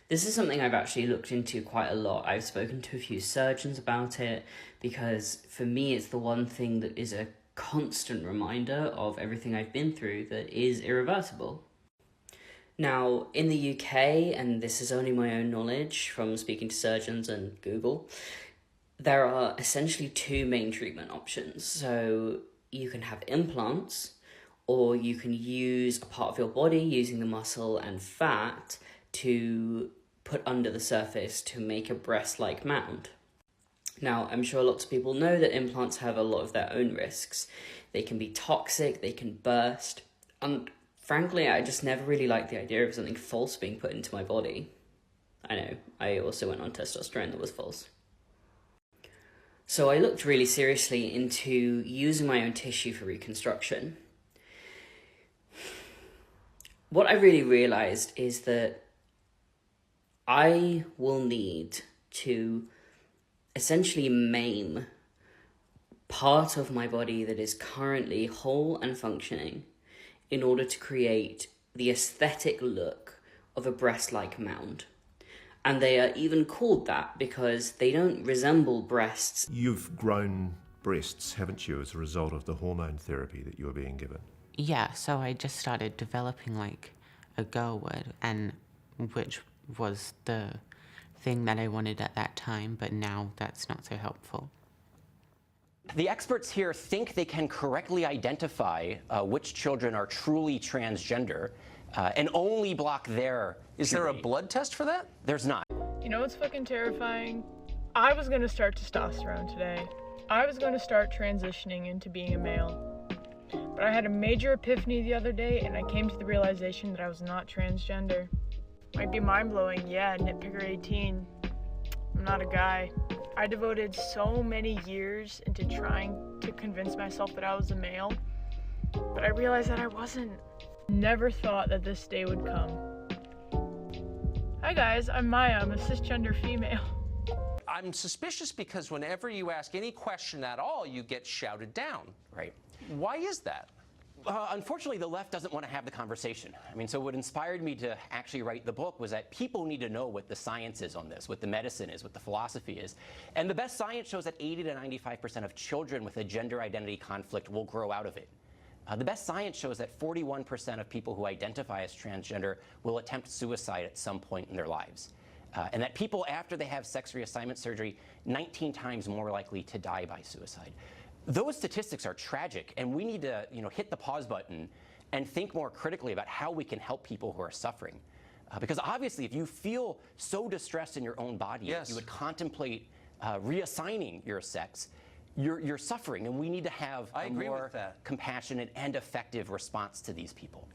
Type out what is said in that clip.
This is something I've actually looked into quite a lot. I've spoken to a few surgeons about it because for me it's the one thing that is a constant reminder of everything I've been through that is irreversible. Now, in the UK, and this is only my own knowledge from speaking to surgeons and Google, there are essentially two main treatment options. So you can have implants, or you can use a part of your body using the muscle and fat to put under the surface to make a breast-like mound. Now, I'm sure lots of people know that implants have a lot of their own risks. They can be toxic, they can burst, and frankly, I just never really liked the idea of something false being put into my body. I know, I also went on testosterone that was false. So I looked really seriously into using my own tissue for reconstruction. What I really realized is that I will need to essentially maim part of my body that is currently whole and functioning in order to create the aesthetic look of a breast-like mound. And they are even called that because they don't resemble breasts. You've grown breasts, haven't you, as a result of the hormone therapy that you were being given? Yeah, so I just started developing like a girl would, and which was the thing that I wanted at that time, but now that's not so helpful. The experts here think they can correctly identify which children are truly transgender and only block their Is there a blood test for that? There's not. You know what's fucking terrifying? I was gonna start testosterone today. I was gonna start transitioning into being a male. But I had a major epiphany the other day and I came to the realization that I was not transgender. Might be mind-blowing, yeah, nitpicker 18. I'm not a guy. I devoted so many years into trying to convince myself that I was a male, but I realized that I wasn't. Never thought that this day would come. Hi guys, I'm Maya, I'm a cisgender female. I'm suspicious because whenever you ask any question at all, you get shouted down. Right. Why is that? Unfortunately, the left doesn't want to have the conversation. I mean, so what inspired me to actually write the book was that people need to know what the science is on this, what the medicine is, what the philosophy is. And the best science shows that 80 to 95% of children with a gender identity conflict will grow out of it. The best science shows that 41% of people who identify as transgender will attempt suicide at some point in their lives. And that people after they have sex reassignment surgery, 19 times more likely to die by suicide. Those statistics are tragic, and we need to, hit the pause button and think more critically about how we can help people who are suffering. Because obviously, if you feel so distressed in your own body, Yes. you would contemplate reassigning your sex, you're suffering, and we need to have a more compassionate and effective response to these people.